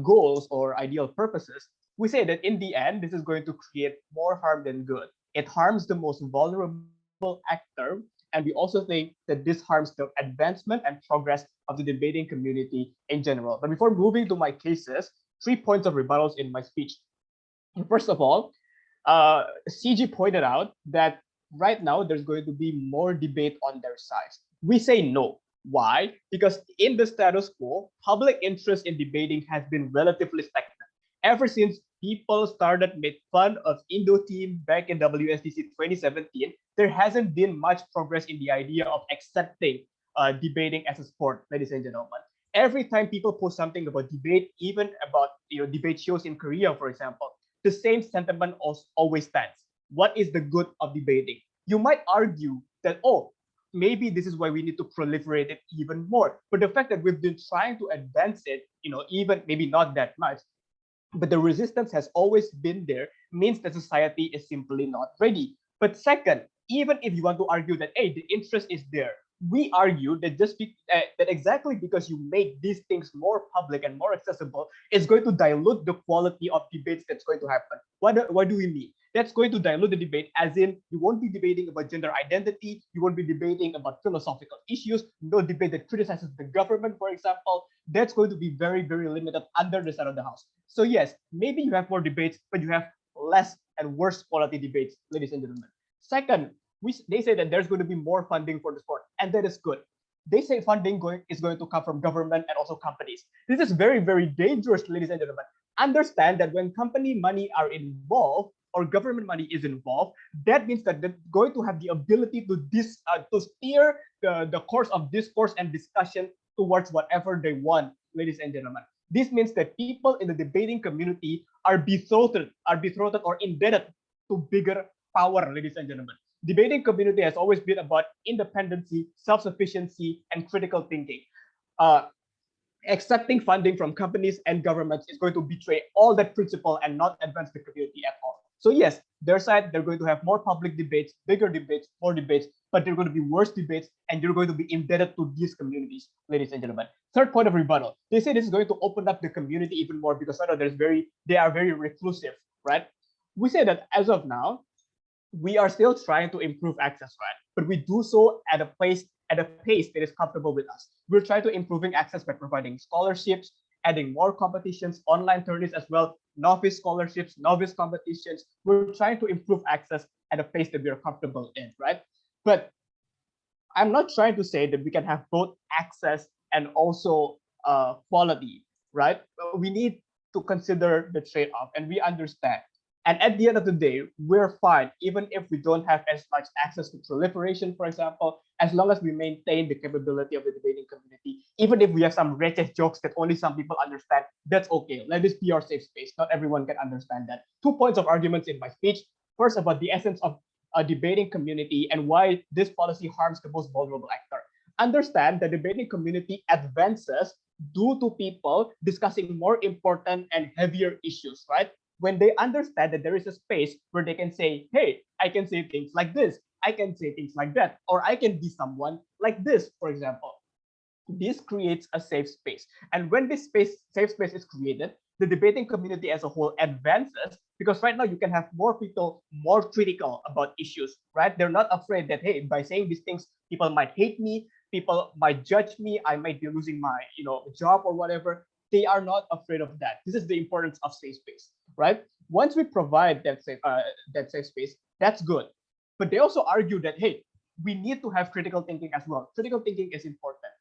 goals or ideal purposes, we say that in the end, this is going to create more harm than good. It harms the most vulnerable actor. And we also think that this harms the advancement and progress of the debating community in general. But before moving to my cases, 3 points of rebuttals in my speech. First of all, CG pointed out that right now there's going to be more debate on their side. We say no. Why? Because in the status quo, public interest in debating has been relatively stagnant. Ever since people started make fun of Indo team back in WSDC 2017, there hasn't been much progress in the idea of accepting debating as a sport, ladies and gentlemen. Every time people post something about debate, even about debate shows in Korea, for example, the same sentiment always stands. What is the good of debating? You might argue that, oh, maybe this is why we need to proliferate it even more. But the fact that we've been trying to advance it, even maybe not that much, but the resistance has always been there, means that society is simply not ready. But second, even if you want to argue that, hey, the interest is there, we argue that that exactly because you make these things more public and more accessible, it's going to dilute the quality of debates that's going to happen. What do we mean? That's going to dilute the debate, as in you won't be debating about gender identity, you won't be debating about philosophical issues, no debate that criticizes the government, for example. That's going to be very, very limited under the side of the house. So yes, maybe you have more debates, but you have less and worse quality debates, ladies and gentlemen. Second, they say that there's going to be more funding for the sport, and that is good. They say funding is going to come from government and also companies. This is very, very dangerous, ladies and gentlemen. Understand that when company money are involved, or government money is involved, that means that they're going to have the ability to steer the course of discourse and discussion towards whatever they want, ladies and gentlemen. This means that people in the debating community are betrothed or indebted to bigger power, ladies and gentlemen. Debating community has always been about independency, self-sufficiency, and critical thinking. Accepting funding from companies and governments is going to betray all that principle and not advance the community at all. So yes, their side, they're going to have more public debates, bigger debates, more debates, but they're going to be worse debates, and you're going to be indebted to these communities, ladies and gentlemen. Third point of rebuttal. They say this is going to open up the community even more because I know they are very reclusive, right? We say that as of now, we are still trying to improve access, right? But we do so at a pace that is comfortable with us. We're trying to improving access by providing scholarships, adding more competitions, online tourneys as well, novice scholarships, novice competitions. We're trying to improve access at a pace that we are comfortable in, right? But I'm not trying to say that we can have both access and also quality, right? We need to consider the trade-off, and we understand. And at the end of the day, we're fine, even if we don't have as much access to proliferation, for example, as long as we maintain the capability of the debating community. Even if we have some wretched jokes that only some people understand, that's okay. Let this be our safe space. Not everyone can understand that. 2 points of arguments in my speech. First, about the essence of a debating community and why this policy harms the most vulnerable actor. Understand the debating community advances due to people discussing more important and heavier issues, right? When they understand that there is a space where they can say, hey, I can say things like this, I can say things like that, or I can be someone like this, for example. This creates a safe space. And when this safe space is created, the debating community as a whole advances, because right now you can have more people more critical about issues, right? They're not afraid that, hey, by saying these things, people might hate me, people might judge me, I might be losing my job or whatever. They are not afraid of that. This is the importance of safe space, right? Once we provide that safe space, that's good. But they also argue that, hey, we need to have critical thinking as well. Critical thinking is important.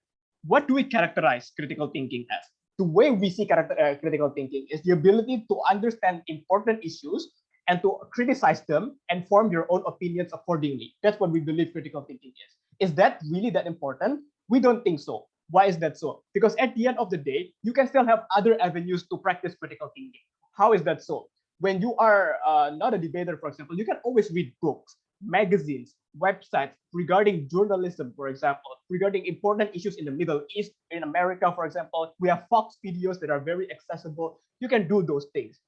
What do we characterize critical thinking as? The way we see critical thinking is the ability to understand important issues and to criticize them and form your own opinions accordingly. That's what we believe critical thinking is. Is that really that important? We don't think so. Why is that so? Because at the end of the day, you can still have other avenues to practice critical thinking. How is that so? When you are not a debater, for example, you can always read books, magazines, websites regarding journalism, for example, regarding important issues in the Middle East, in America, for example. We have Fox videos that are very accessible. You can do those things.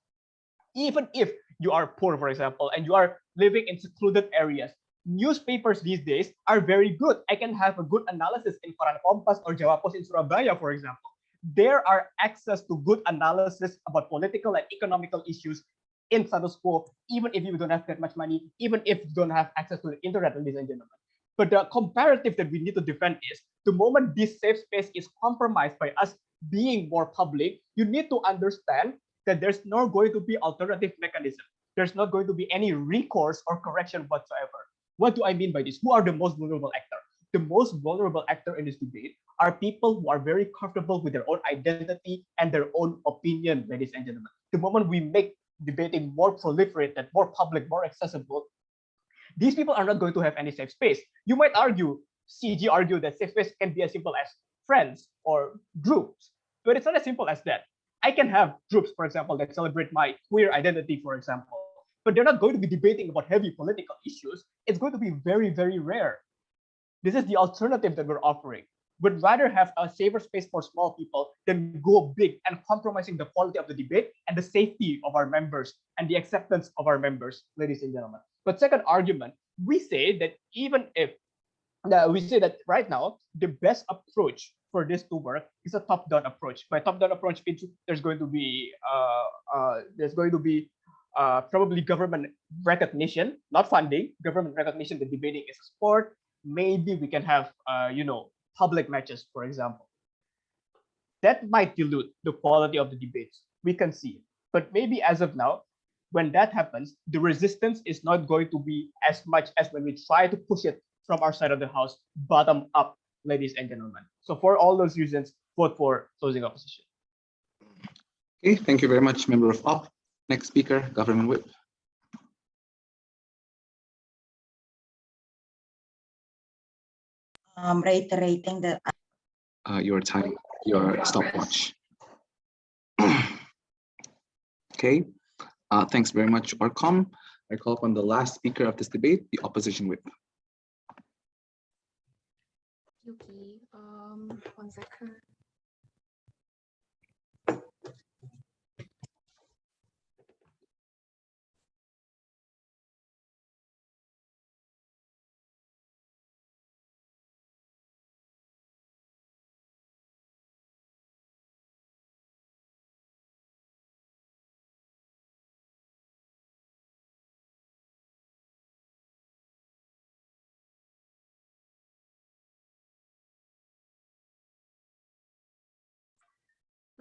Even if you are poor, for example, and you are living in secluded areas, newspapers these days are very good. I can have a good analysis in Koran Kompas or Jawa Post in Surabaya, for example. There are access to good analysis about political and economical issues in status quo, even if you don't have that much money, even if you don't have access to the internet, ladies and gentlemen. But the comparative that we need to defend is the moment this safe space is compromised by us being more public, you need to understand that there's not going to be alternative mechanism. There's not going to be any recourse or correction whatsoever. What do I mean by this? Who are the most vulnerable actor? The most vulnerable actor in this debate are people who are very comfortable with their own identity and their own opinion, ladies and gentlemen. The moment we make debating more proliferated, more public, more accessible, these people are not going to have any safe space. You might argue, CG argue that safe space can be as simple as friends or groups, but it's not as simple as that. I can have groups, for example, that celebrate my queer identity, for example, but they're not going to be debating about heavy political issues. It's going to be very, very rare. This is the alternative that we're offering. We'd rather have a safer space for small people than go big and compromising the quality of the debate and the safety of our members and the acceptance of our members, ladies and gentlemen. But second argument, we say that even if we say that right now, the best approach for this to work is a top-down approach. By top-down approach, there's going to be probably government recognition, not funding, government recognition that debating is a sport. Maybe we can have, public matches, for example. That might dilute the quality of the debates. We can see it. But maybe as of now, when that happens, the resistance is not going to be as much as when we try to push it from our side of the house, bottom up, ladies and gentlemen. So for all those reasons, vote for closing opposition. Okay, thank you very much, member of OP. Next speaker, Government Whip. reiterating that your time, your stopwatch. Okay, thanks very much, Orcom. I call upon the last speaker of this debate, the opposition whip. Okay, 1 second.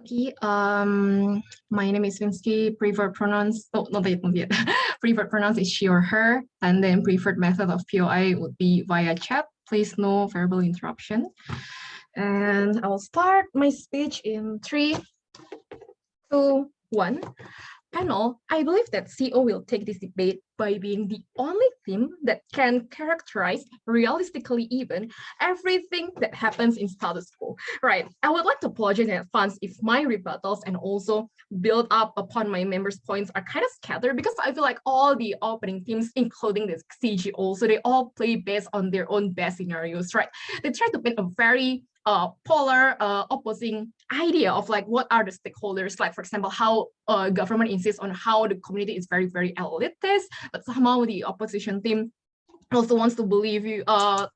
Okay, my name is Vinsky. Preferred pronouns, oh, not yet. Preferred pronouns is she or her, and then preferred method of POI would be via chat. Please no verbal interruption. And I'll start my speech in 3, 2, 1. Panel, I believe that CO will take this debate by being the only theme that can characterize realistically even everything that happens in status quo. Right. I would like to apologize in advance if my rebuttals and also build up upon my members' points are kind of scattered, because I feel like all the opening themes, including this CG also, they all play based on their own best scenarios, right? They try to paint a very polar opposing idea of like what are the stakeholders, like for example how government insists on how the community is very elitist, but somehow the opposition team also wants to believe you,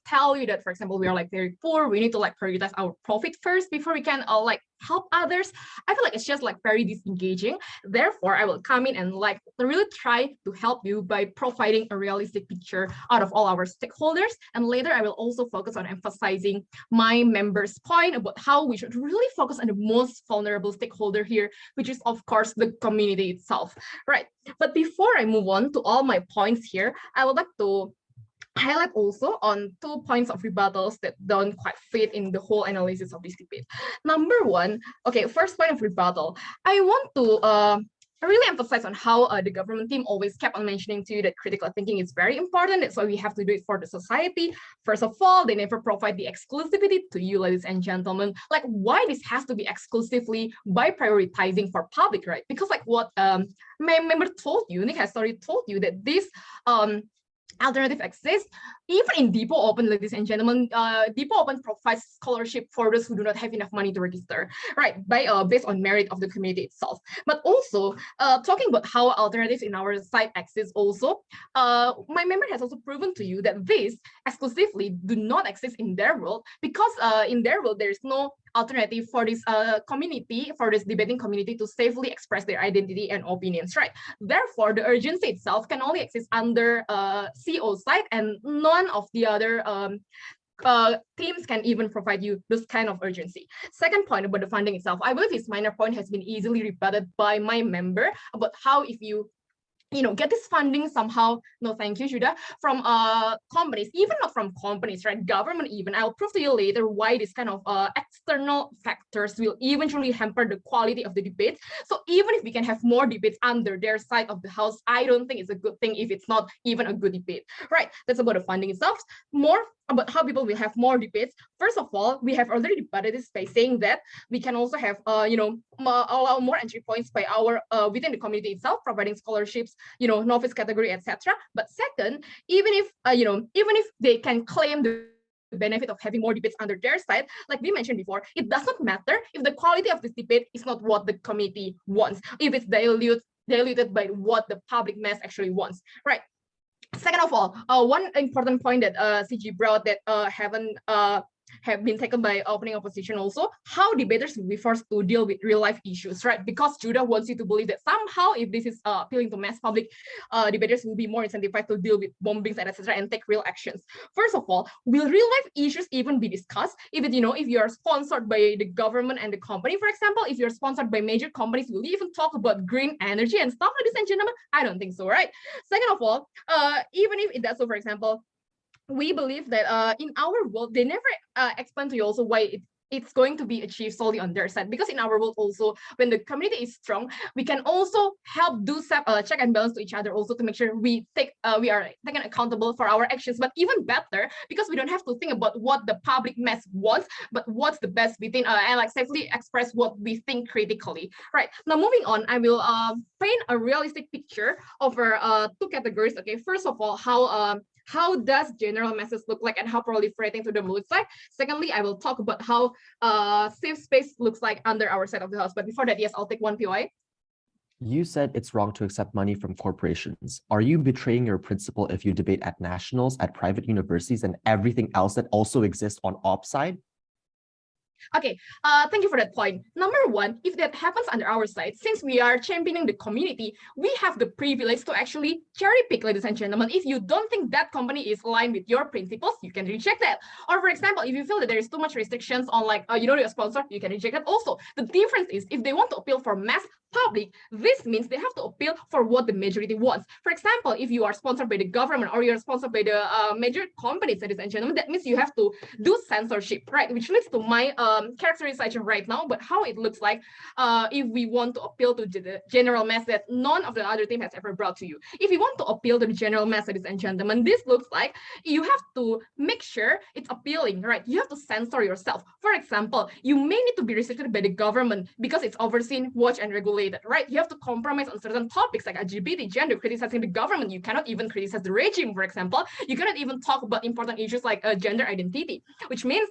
tell you that, for example, we are like very poor, we need to like prioritize our profit first before we can like help others. I feel like it's just like very disengaging. Therefore, I will come in and like really try to help you by providing a realistic picture out of all our stakeholders. And later, I will also focus on emphasizing my members' point about how we should really focus on the most vulnerable stakeholder here, which is of course the community itself, right? But before I move on to all my points here, I would like to highlight also on 2 points of rebuttals that don't quite fit in the whole analysis of this debate. Number 1, okay, first point of rebuttal. I want to really emphasize on how the government team always kept on mentioning to you that critical thinking is very important. That's why we have to do it for the society. First of all, they never provide the exclusivity to you, ladies and gentlemen. Like why this has to be exclusively by prioritizing for public, right? Because like what my member told you, Nick has already told you that this alternative exists. Even in DIPO Open, ladies and gentlemen, DIPO Open provides scholarship for those who do not have enough money to register, right? By based on merit of the community itself. But also talking about how alternatives in our site exist also, my member has also proven to you that these exclusively do not exist in their world, because in their world there is no alternative for this community, for this debating community to safely express their identity and opinions, right? Therefore, the urgency itself can only exist under CO site, and none of the other teams can even provide you this kind of urgency. Second point about the funding itself, I believe this minor point has been easily rebutted by my member about how if you get this funding somehow, no thank you, Judah, from companies, even not from companies, right? Government even. I'll prove to you later why this kind of external factors will eventually hamper the quality of the debate. So even if we can have more debates under their side of the house, I don't think it's a good thing if it's not even a good debate, right? That's about the funding itself. More about how people will have more debates. First of all, we have already debated this by saying that we can also have, allow more entry points by our within the community itself, providing scholarships, novice category, etc. But second, even if they can claim the benefit of having more debates under their side, like we mentioned before, it does not matter if the quality of this debate is not what the committee wants, if it's diluted by what the public mass actually wants, right? Second of all, one important point that CG brought that have been taken by opening opposition also, how debaters will be forced to deal with real life issues, right? Because Judah wants you to believe that somehow if this is appealing to mass public, debaters will be more incentivized to deal with bombings and etc. and take real actions. First of all, will real life issues even be discussed if if you are sponsored by the government and the company, for example, if you're sponsored by major companies, will you even talk about green energy and stuff, ladies and gentlemen? I don't think so, right? Second of all, even if it does so, for example, we believe that in our world, they never explain to you also why it's going to be achieved solely on their side. Because in our world also, when the community is strong, we can also help do check and balance to each other also to make sure we are taken accountable for our actions. But even better, because we don't have to think about what the public mass wants, but what's the best within and like safely express what we think critically. Right, now moving on, I will paint a realistic picture over two categories. Okay, first of all, how does general masses look like and how proliferating to them looks like. Secondly, I will talk about how safe space looks like under our side of the house. But before that, yes, I'll take one POI. You said it's wrong to accept money from corporations. Are you betraying your principle if you debate at nationals, at private universities, and everything else that also exists on op side? Okay, thank you for that point. Number one, if that happens under our side, since we are championing the community, we have the privilege to actually cherry pick, ladies and gentlemen. If you don't think that company is aligned with your principles, you can reject that. Or for example, if you feel that there is too much restrictions on like, your sponsor, you can reject that also. The difference is if they want to appeal for mass public, this means they have to appeal for what the majority wants. For example, if you are sponsored by the government or you're sponsored by the major companies, ladies and gentlemen, that means you have to do censorship, right? Which leads to my characterization right now, but how it looks like if we want to appeal to the general mass that none of the other team has ever brought to you. If you want to appeal to the general mass, ladies and gentlemen, this looks like you have to make sure it's appealing, right? You have to censor yourself. For example, you may need to be restricted by the government because it's overseen, watched, and regulated, right? You have to compromise on certain topics like LGBT, gender, criticizing the government. You cannot even criticize the regime, for example. You cannot even talk about important issues like gender identity, which means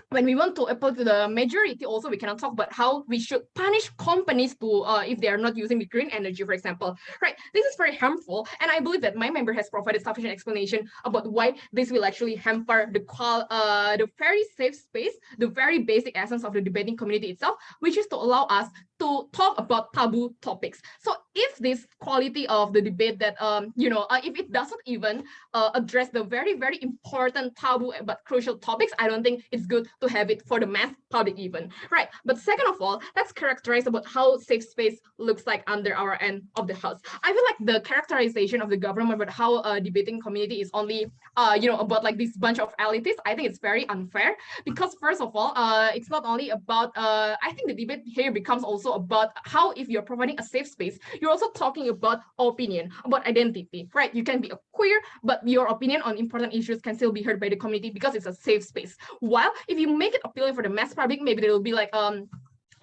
when we want to appeal to the majority, also we cannot talk about how we should punish companies to if they are not using the green energy, for example. Right, this is very harmful, and I believe that my member has provided sufficient explanation about why this will actually hamper the very safe space, the very basic essence of the debating community itself, which is to allow us to talk about taboo topics. So if this quality of the debate that if it doesn't even address the very, very important taboo but crucial topics, I don't think it's good to have it for the mass public even, right? But second of all, let's characterize about how safe space looks like under our end of the house. I feel like the characterization of the government about how a debating community is only about like this bunch of elitists, I think it's very unfair, because first of all, it's not only about I think the debate here becomes also about how if you're providing a safe space, you're also talking about opinion, about identity, right? You can be a queer, but your opinion on important issues can still be heard by the community because it's a safe space. While if you make it appealing for the mass public, maybe there will be like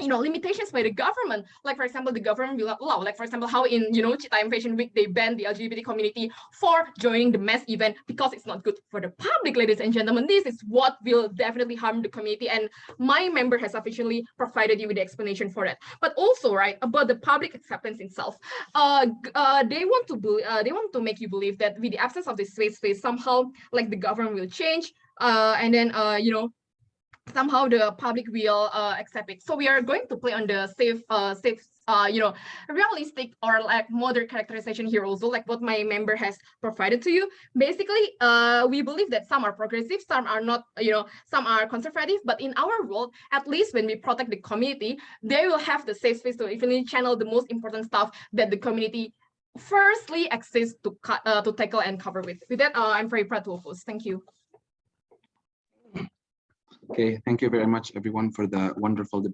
limitations by the government. Like for example, the government will allow, like for example, how in Citayam Fashion Week they banned the LGBT community for joining the mass event because it's not good for the public, ladies and gentlemen. This is what will definitely harm the community, and my member has sufficiently provided you with the explanation for that. But also, right, about the public acceptance itself, they want to make you believe that with the absence of this safe space, somehow like the government will change, and then somehow the public will accept it. So we are going to play on the safe, realistic or like modern characterization here also, like what my member has provided to you. Basically, we believe that some are progressive, some are not, some are conservative, but in our world, at least when we protect the community, they will have the safe space to eventually channel the most important stuff that the community firstly exists to tackle and cover with. With that, I'm very proud to host. Thank you. Okay, thank you very much, everyone, for the wonderful debate.